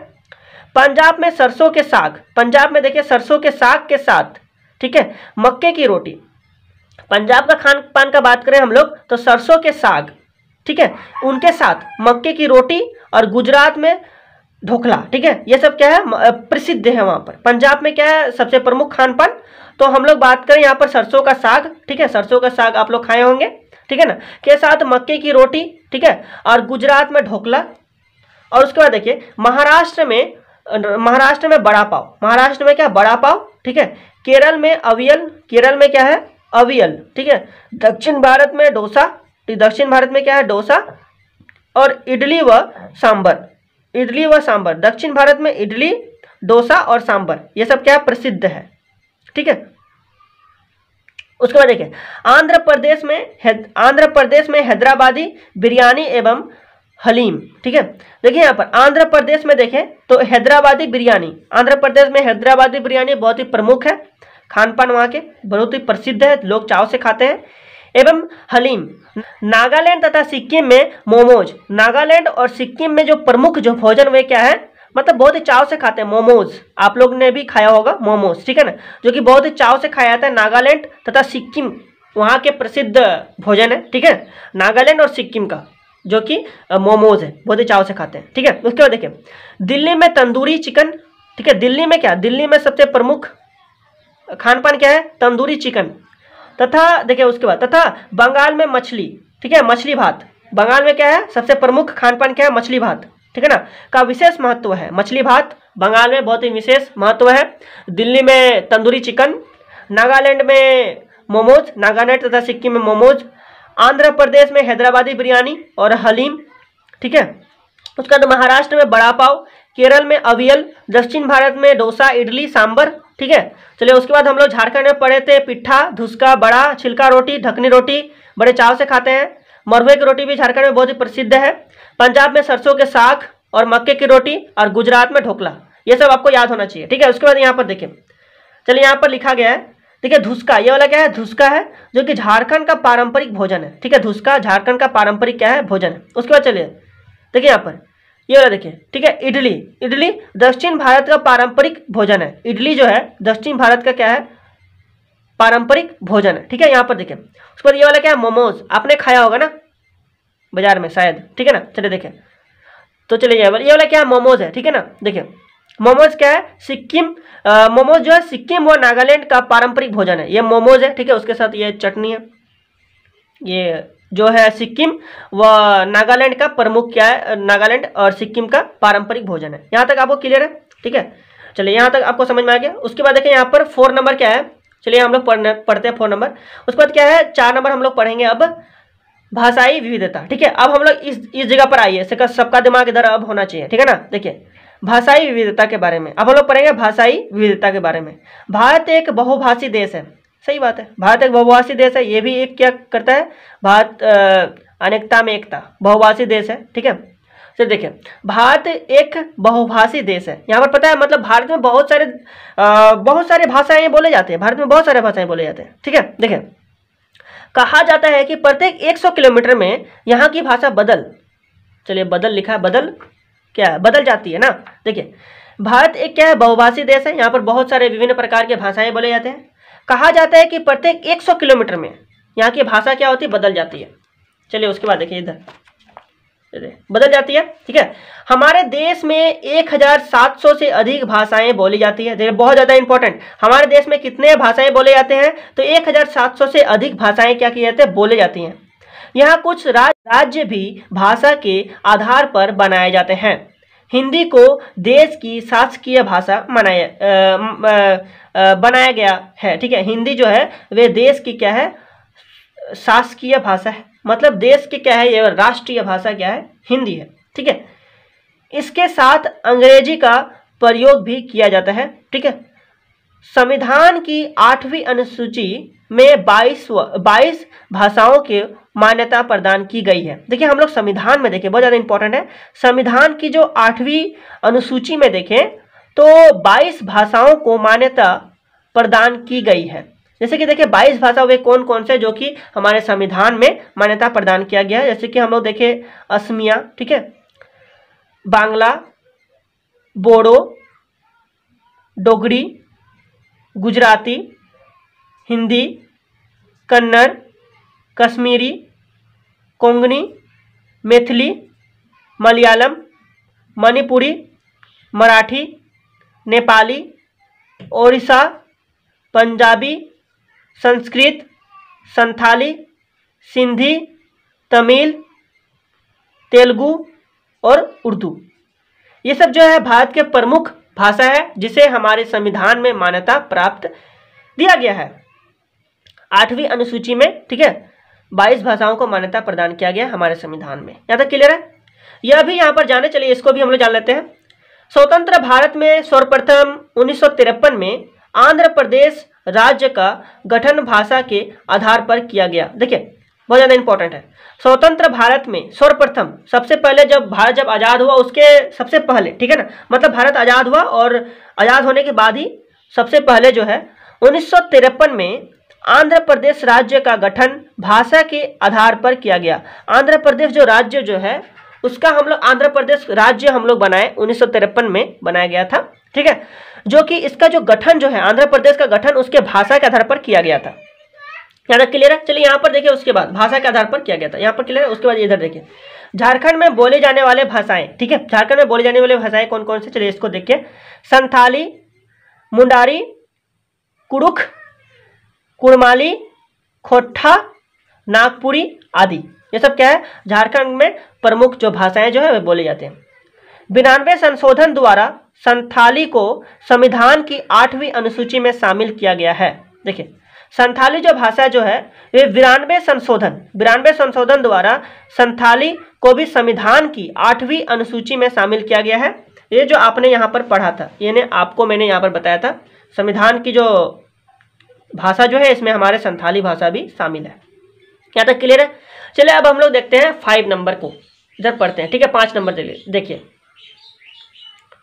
पंजाब में सरसों के साग, पंजाब में देखिए सरसों के साग के साथ, ठीक है, मक्के की रोटी, पंजाब का खान पान का बात करें हम लोग तो सरसों के साग, ठीक है, उनके साथ मक्के की रोटी, और गुजरात में ढोकला, ठीक है, ये सब क्या है प्रसिद्ध है वहां पर। पंजाब में क्या है सबसे प्रमुख खान पान, तो हम लोग बात करें यहाँ पर सरसों का साग, ठीक है, सरसों का साग आप लोग खाए होंगे, ठीक है ना, के साथ मक्के की रोटी, ठीक है, और गुजरात में ढोकला। और उसके बाद देखिए महाराष्ट्र में बड़ा पाव, महाराष्ट्र में क्या बड़ा पाव, ठीक है, केरल में अवियल, केरल में क्या है अवियल, ठीक है, दक्षिण भारत में डोसा, दक्षिण भारत में क्या है डोसा और इडली व सांबर, इडली व सांभर, दक्षिण भारत में इडली, डोसा और सांभर ये सब क्या प्रसिद्ध है, ठीक है। उसके बाद देखिए आंध्र प्रदेश में हैदराबादी बिरयानी एवं हलीम, ठीक है। देखिए यहाँ पर आंध्र प्रदेश में देखें तो हैदराबादी बिरयानी, आंध्र प्रदेश में हैदराबादी बिरयानी बहुत ही प्रमुख है, खान पान वहाँ के बहुत ही प्रसिद्ध है, लोग चाव से खाते हैं। एवं हलीम, नागालैंड तथा सिक्किम में मोमोज, नागालैंड और सिक्किम में जो प्रमुख जो भोजन वे क्या है, मतलब बहुत ही चाव से खाते हैं मोमोज, आप लोग ने भी खाया होगा मोमोज, ठीक है ना, जो कि बहुत ही चाव से खाया जाता है। नागालैंड तथा सिक्किम वहाँ के प्रसिद्ध भोजन है, ठीक है, नागालैंड और सिक्किम का जो कि मोमोज है, बहुत ही चाव से खाते हैं, ठीक है। उसके बाद देखिए दिल्ली में तंदूरी चिकन, ठीक है, दिल्ली में क्या, दिल्ली में सबसे प्रमुख खान पान क्या है, तंदूरी चिकन, तथा देखिए उसके बाद तथा बंगाल में मछली, ठीक है, मछली भात, बंगाल में क्या है सबसे प्रमुख खान पान क्या है, मछली भात, ठीक है ना, का विशेष महत्व है, मछली भात बंगाल में बहुत ही विशेष महत्व है। दिल्ली में तंदूरी चिकन, नागालैंड में मोमोज, नागालैंड तथा सिक्किम में मोमोज, आंध्र प्रदेश में हैदराबादी बिरयानी और हलीम, ठीक है। उसके बाद महाराष्ट्र में बड़ा पाव, केरल में अवियल, दक्षिण भारत में डोसा, इडली, सांबर, ठीक है। चलिए उसके बाद हम लोग झारखंड में पढ़े थे पिट्ठा, धुसका, बड़ा, छिलका रोटी, ढकनी रोटी बड़े चाव से खाते हैं। मरवे की रोटी भी झारखंड में बहुत ही प्रसिद्ध है। पंजाब में सरसों के साग और मक्के की रोटी, और गुजरात में ढोकला, ये सब आपको याद होना चाहिए, ठीक है। उसके बाद यहाँ पर देखिए, चलिए यहाँ पर लिखा गया है, ठीक है, धुसका, ये वाला क्या है, धुसका है जो कि झारखंड का पारंपरिक भोजन है, ठीक है, धुसका झारखंड का पारंपरिक क्या है, भोजन है। उसके बाद चलिए देखिए यहाँ पर ये वाला देखिए, ठीक है, इडली, इडली दक्षिण भारत का पारंपरिक भोजन है, इडली जो है दक्षिण भारत का क्या है, पारंपरिक भोजन है, ठीक है। यहाँ पर देखिए उसके बाद ये वाला क्या है, मोमोज, आपने खाया होगा ना बाजार में शायद, ठीक है ना। चलिए देखिए तो चलिए ये वाला क्या है, मोमोज है, ठीक है ना। देखिए मोमोज क्या है, सिक्किम, मोमोज जो है सिक्किम व नागालैंड का पारंपरिक भोजन है, ये मोमोज है, ठीक है। उसके साथ ये चटनी है, ये जो है सिक्किम व नागालैंड का प्रमुख क्या है, नागालैंड और सिक्किम का पारंपरिक भोजन है। यहाँ तक आपको क्लियर है, ठीक है। चलिए यहाँ तक आपको समझ में आ गया। उसके बाद देखिए यहाँ पर 4 नंबर क्या है, चलिए हम लोग पढ़ते हैं 4 नंबर। उसके बाद क्या है, 4 नंबर हम लोग पढ़ेंगे अब भाषाई विविधता, ठीक है। अब हम लोग इस जगह पर आइए, सबका दिमाग इधर अब होना चाहिए, ठीक है ना। देखिए भाषाई विविधता के बारे में अब हम लोग पढ़ेंगे, भाषाई विविधता के बारे में। भारत एक बहुभाषी देश है, सही बात है, भारत एक बहुभाषी देश है, ये भी एक क्या करता है, भारत अनेकता में एकता, बहुभाषी देश है, ठीक है। चलिए देखिए भारत एक बहुभाषी देश है, यहाँ पर पता है मतलब भारत में बहुत सारे भाषाएं बोले जाते हैं, भारत में बहुत सारे भाषाएं बोले जाते हैं, ठीक है। देखिए कहा जाता है कि प्रत्येक 100 किलोमीटर में यहाँ की भाषा चलिए बदल लिखा है, बदल क्या है, बदल जाती है ना। देखिए भारत एक क्या है, बहुभाषी देश है, यहाँ पर बहुत सारे विभिन्न प्रकार के भाषाएं बोले जाते हैं। कहा जाता है कि प्रत्येक 100 किलोमीटर में यहाँ की भाषा क्या होती है, बदल जाती है। चलिए उसके बाद देखिए इधर बदल जाती है, ठीक है। हमारे देश में 1700 से अधिक भाषाएं बोली जाती है, देखिए बहुत ज़्यादा इंपॉर्टेंट, हमारे देश में कितने भाषाएं बोले जाते हैं, तो 1700 से अधिक भाषाएं क्या की जाती है, बोले जाती हैं। यहाँ कुछ राज्य भी भाषा के आधार पर बनाए जाते हैं। हिंदी को देश की शासकीय भाषा बनाया गया है, ठीक है। हिंदी जो है वे देश की क्या है, शासकीय भाषा है, मतलब देश की क्या है, ये राष्ट्रीय भाषा क्या है, हिंदी है, ठीक है। इसके साथ अंग्रेजी का प्रयोग भी किया जाता है, ठीक है। संविधान की 8वीं अनुसूची में 22 भाषाओं के मान्यता प्रदान की गई है। देखिए हम लोग संविधान में देखें, बहुत ज़्यादा इंपॉर्टेंट है, संविधान की जो 8वीं अनुसूची में देखें तो 22 भाषाओं को मान्यता प्रदान की गई है। जैसे कि देखिए 22 भाषा वे कौन कौन से जो कि हमारे संविधान में मान्यता प्रदान किया गया है, जैसे कि हम लोग देखें असमिया, ठीक है, बांग्ला, बोडो, डोगरी, गुजराती, हिंदी, कन्नड़, कश्मीरी, कोंकणी, मैथिली, मलयालम, मणिपुरी, मराठी, नेपाली, ओडिशा, पंजाबी, संस्कृत, संथाली, सिंधी, तमिल, तेलुगु और उर्दू, ये सब जो है भारत के प्रमुख भाषा है जिसे हमारे संविधान में मान्यता प्राप्त दिया गया है 8वीं अनुसूची में, ठीक है। 22 भाषाओं को मान्यता प्रदान किया गया हमारे संविधान में। यहाँ तक क्लियर है। यह भी यहाँ पर जाने, चलिए इसको भी हम लोग जान लेते हैं। स्वतंत्र भारत में सर्वप्रथम 1953 में आंध्र प्रदेश राज्य का गठन भाषा के आधार पर किया गया। देखिए बहुत ज़्यादा इंपॉर्टेंट है। स्वतंत्र भारत में सर्वप्रथम, सबसे पहले जब भारत जब आज़ाद हुआ उसके सबसे पहले, ठीक है ना, मतलब भारत आज़ाद हुआ और आज़ाद होने के बाद ही सबसे पहले जो है 1953 में आंध्र प्रदेश राज्य का गठन भाषा के आधार पर किया गया। आंध्र प्रदेश जो राज्य जो है उसका हम लोग आंध्र प्रदेश राज्य हम लोग बनाए 1953 में बनाया गया था, ठीक है, जो कि इसका जो गठन जो है आंध्र प्रदेश का गठन उसके भाषा के आधार पर किया गया था। यहाँ तक क्लियर है? चलिए यहाँ पर देखिए, उसके बाद भाषा के आधार पर किया गया था, यहाँ पर क्लियर है। उसके बाद इधर देखिए झारखंड में बोले जाने वाले भाषाएं, ठीक है, झारखंड में बोले जाने वाले भाषाएं कौन कौन से, चलिए इसको देखिए। संथाली, मुंडारी, कुड़ुख, कुड़माली, खोट्ठा, नागपुरी आदि, ये सब क्या है झारखंड में प्रमुख जो भाषाएं जो है वे बोले जाते हैं। 92 संशोधन द्वारा संथाली को संविधान की 8वीं अनुसूची में शामिल किया गया है। देखिए संथाली जो भाषा जो है ये 92 संशोधन द्वारा संथाली को भी संविधान की 8वीं अनुसूची में शामिल किया गया है। ये जो आपने यहाँ पर पढ़ा था, ये आपको मैंने यहाँ पर बताया था, संविधान की जो भाषा जो है इसमें हमारे संथाली भाषा भी शामिल है। यहाँ तक क्लियर है? चलिए अब हम लोग देखते हैं 5 नंबर को, इधर पढ़ते हैं, ठीक है। 5 नंबर देखिए,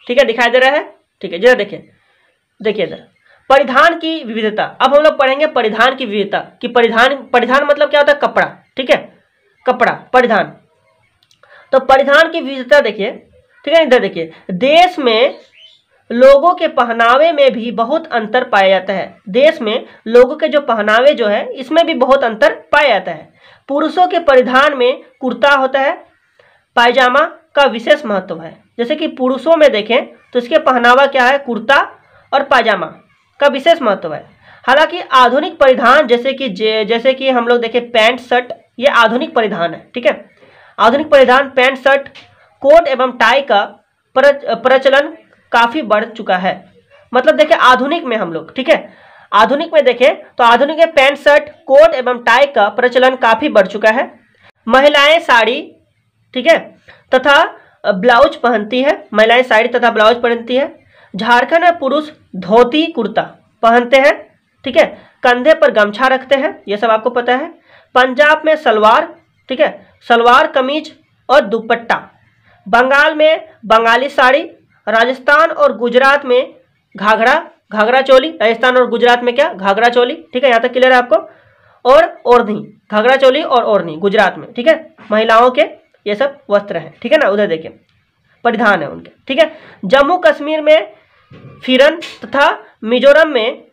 ठीक है, दिखाई दे रहा है, ठीक है, जरा देखिए इधर परिधान की विविधता। अब हम लोग पढ़ेंगे परिधान की विविधता कि परिधान मतलब क्या होता है, कपड़ा, ठीक है, कपड़ा परिधान। तो परिधान की विविधता देखिए, ठीक है, इधर देखिए, देश में लोगों के पहनावे में भी बहुत अंतर पाया जाता है। देश में लोगों के जो पहनावे जो है इसमें भी बहुत अंतर पाया जाता है। पुरुषों के परिधान में कुर्ता होता है, पायजामा का विशेष महत्व है। जैसे कि पुरुषों में देखें तो इसके पहनावा क्या है, कुर्ता और पायजामा का विशेष महत्व है। हालांकि आधुनिक परिधान जैसे कि हम लोग देखें पैंट शर्ट, ये आधुनिक परिधान है, ठीक है। आधुनिक परिधान पैंट शर्ट, कोट एवं टाई का प्रचलन काफी बढ़ चुका है। मतलब देखें आधुनिक में हम लोग, ठीक है, आधुनिक में देखें तो आधुनिक में पैंट शर्ट, कोट एवं टाई का प्रचलन काफी बढ़ चुका है। महिलाएं साड़ी, ठीक है, तथा ब्लाउज पहनती है, महिलाएं साड़ी तथा ब्लाउज पहनती है। झारखंड में पुरुष धोती कुर्ता पहनते हैं, ठीक है, कंधे पर गमछा रखते हैं, ये सब आपको पता है। पंजाब में सलवार, ठीक है, सलवार कमीज और दुपट्टा। बंगाल में बंगाली साड़ी, राजस्थान और गुजरात में घाघरा चोली। राजस्थान और गुजरात में क्या, घाघरा चोली, ठीक है, यहाँ तक क्लियर है आपको। और ओढ़नी, घाघरा चोली और ओढ़नी गुजरात में, ठीक है, महिलाओं के ये सब वस्त्र हैं, ठीक है ना, उधर देखिए परिधान है उनके, ठीक है। जम्मू कश्मीर में फिरन तथा मिजोरम में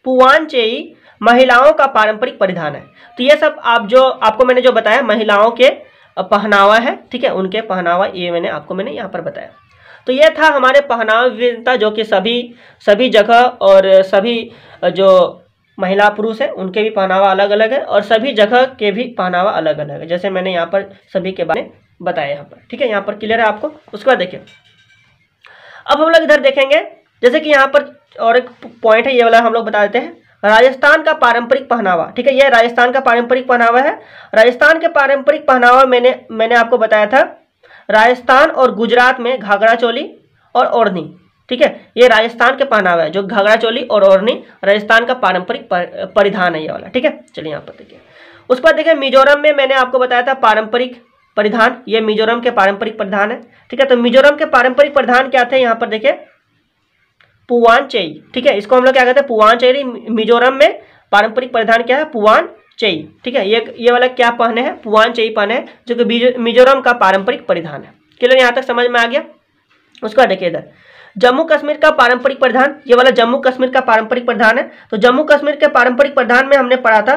पुआनचेई महिलाओं का पारंपरिक परिधान है। तो ये सब आपको मैंने जो बताया महिलाओं के पहनावा है, ठीक है, उनके पहनावा ये मैंने यहाँ पर बताया। तो ये था हमारे पहनावा विविधता, जो कि सभी जगह और सभी जो महिला पुरुष है उनके भी पहनावा अलग अलग है और सभी जगह के भी पहनावा अलग अलग है, जैसे मैंने यहाँ पर सभी के बारे में बताया यहाँ पर, ठीक है, यहाँ पर क्लियर है आपको। उसके बाद देखिए अब हम लोग इधर देखेंगे, जैसे कि यहाँ पर और एक पॉइंट है, ये वाला हम लोग बता देते हैं। राजस्थान का पारंपरिक पहनावा, ठीक है, यह राजस्थान का पारंपरिक पहनावा है। राजस्थान के पारंपरिक पहनावा मैंने आपको बताया था, राजस्थान और गुजरात में घाघरा चोली और ओढ़नी, ठीक है, ये राजस्थान के पहनावा है, जो घाघरा चोली और ओढ़नी राजस्थान का पारंपरिक परिधान है ये वाला, ठीक है। चलिए यहाँ पर देखिए, उस पर देखिए मिजोरम में मैंने आपको बताया था पारंपरिक परिधान, ये मिजोरम के पारंपरिक परिधान है, ठीक है। तो मिजोरम के पारंपरिक परिधान क्या थे, यहाँ पर देखिए पुआनचेई, ठीक है, इसको हम लोग क्या कहते हैं पुआनचेई। मिजोरम में पारंपरिक परिधान क्या है, पुआनचेई, ठीक है, ये वाला क्या पहने हैं, पुआनचेई पहने हैं, जो कि मिजोरम का पारंपरिक परिधान है। क्लियर, यहाँ तक समझ में आ गया। उसका देखिए इधर जम्मू कश्मीर का पारंपरिक परिधान, ये वाला जम्मू कश्मीर का पारंपरिक परिधान है। तो जम्मू कश्मीर के पारंपरिक परिधान में हमने पढ़ा था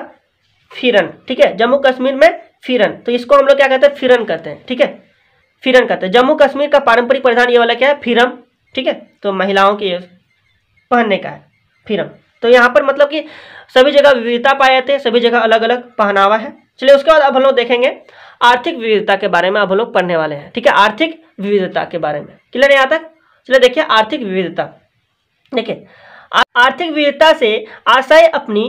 फिरन, ठीक है, जम्मू कश्मीर में फिरन, तो इसको हम लोग क्या कहते हैं, फिरन कहते हैं, ठीक है, फिरन कहते हैं। जम्मू कश्मीर का पारंपरिक परिधान ये वाला क्या है, फिरम, ठीक है, तो महिलाओं के पहनने का है फिरम। तो यहाँ पर मतलब कि सभी जगह विविधता पाए जाते हैं, सभी जगह अलग अलग पहनावा है। चलिए उसके बाद अब हम लोग देखेंगे आर्थिक विविधता के बारे में, अब हम लोग पढ़ने वाले हैं, ठीक है, आर्थिक विविधता के बारे में। क्लियर है यहाँ तक? चलिए देखिए आर्थिक विविधता, देखिए आर्थिक विविधता से आशय अपनी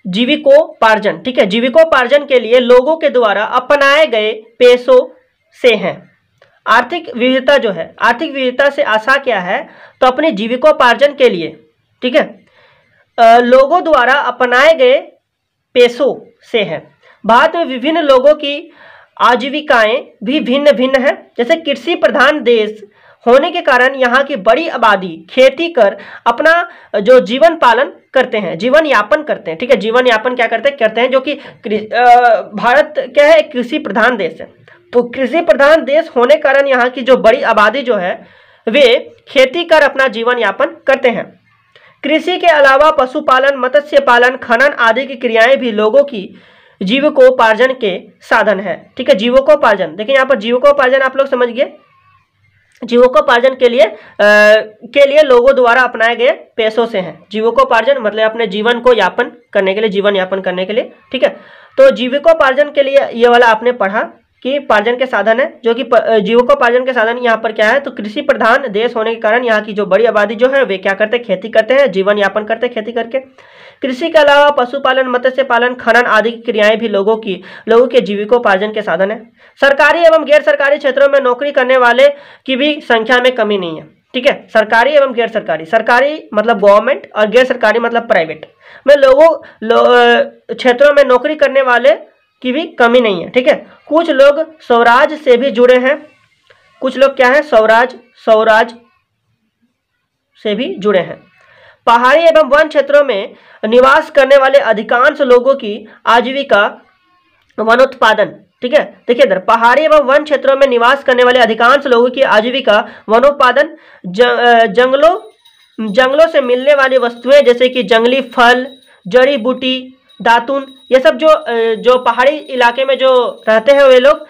जीविकोपार्जन, ठीक है, जीविकोपार्जन के लिए लोगों के द्वारा अपनाए गए पेशों से हैं। आर्थिक विविधता जो है, आर्थिक विविधता से आशा क्या है, तो अपने जीविकोपार्जन के लिए, ठीक है, लोगों द्वारा अपनाए गए पेशों से है। भारत में विभिन्न लोगों की आजीविकाएं भी भिन्न भिन्न है। जैसे कृषि प्रधान देश होने के कारण यहाँ की बड़ी आबादी खेती कर अपना जो जीवन पालन करते हैं, जीवन यापन करते हैं, ठीक है, जीवन यापन क्या करते हैं, जो कि भारत क्या है, कृषि प्रधान देश है। तो कृषि प्रधान देश होने के कारण यहाँ की जो बड़ी आबादी जो है वे खेती कर अपना जीवन यापन करते हैं। कृषि के अलावा पशुपालन, मत्स्य पालन, खनन आदि की क्रियाएं भी लोगों की जीविकोपार्जन के साधन है, ठीक है, जीविकोपार्जन। देखिए यहाँ पर जीविकोपार्जन आप लोग समझ गए, जीविकोपार्जन के लिए लोगों द्वारा अपनाए गए पेशों से हैं। जीविकोपार्जन मतलब अपने जीवन को यापन करने के लिए, जीवन यापन करने के लिए, ठीक है। तो जीविकोपार्जन के लिए ये वाला आपने पढ़ा कि पार्जन के साधन है, जो कि जीविकोपार्जन के साधन यहाँ पर क्या है, तो कृषि प्रधान देश होने के कारण यहाँ की जो बड़ी आबादी जो है वे क्या करते हैं, खेती करते हैं, जीवन यापन करते हैं खेती करके। कृषि के अलावा पशुपालन, मत्स्य पालन, खनन आदि की क्रियाएं भी लोगों के जीविकोपार्जन के साधन है। सरकारी एवं गैर सरकारी क्षेत्रों में नौकरी करने वाले की भी संख्या में कमी नहीं है, ठीक है। सरकारी एवं गैर सरकारी, सरकारी मतलब गवर्नमेंट और गैर सरकारी मतलब प्राइवेट में क्षेत्रों में नौकरी करने वाले की भी कमी नहीं है, ठीक है। कुछ लोग स्वराज से भी जुड़े हैं, कुछ लोग क्या है, स्वराज से भी जुड़े हैं। पहाड़ी एवं वन क्षेत्रों में निवास करने वाले अधिकांश लोगों की आजीविका वनोत्पादन, ठीक है। देखिए इधर पहाड़ी एवं वन क्षेत्रों में निवास करने वाले अधिकांश लोगों की आजीविका वनोत्पादन, जंगलों से मिलने वाली वस्तुएं जैसे कि जंगली फल, जड़ी बूटी, दातुन, ये सब जो पहाड़ी इलाके में जो रहते हैं वे लोग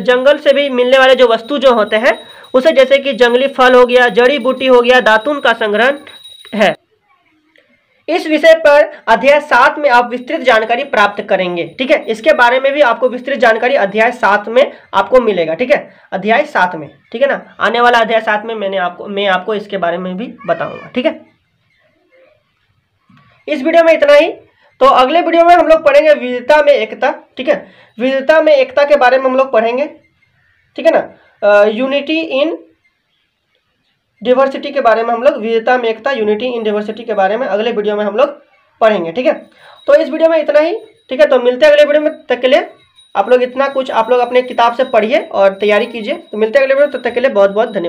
जंगल से भी मिलने वाले जो वस्तु जो होते हैं उसे, जैसे कि जंगली फल हो गया, जड़ी बूटी हो गया, दातुन का संग्रह है। इस विषय पर अध्याय 7 में आप विस्तृत जानकारी प्राप्त करेंगे, ठीक है। इसके बारे में भी आपको विस्तृत जानकारी अध्याय 7 में आपको मिलेगा, ठीक है, अध्याय 7 में, ठीक है ना। आने वाला अध्याय 7 में मैं आपको इसके बारे में भी बताऊंगा, ठीक है। इस वीडियो में इतना ही। तो अगले वीडियो में हम लोग पढ़ेंगे विविधता में एकता, ठीक है, विविधता में एकता के बारे में हम लोग पढ़ेंगे, ठीक है ना। यूनिटी इन डिवर्सिटी के बारे में हम लोग, विविधता में एकता, यूनिटी इन डिवर्सिटी के बारे में अगले वीडियो में हम लोग पढ़ेंगे, ठीक है। तो इस वीडियो में इतना ही, ठीक है। तो मिलते हैं अगले वीडियो में, तब तक के लिए आप लोग इतना कुछ आप लोग अपने किताब से पढ़िए और तैयारी कीजिए। तो मिलते हैं अगले वीडियो में, तब तक के लिए बहुत बहुत धन्यवाद।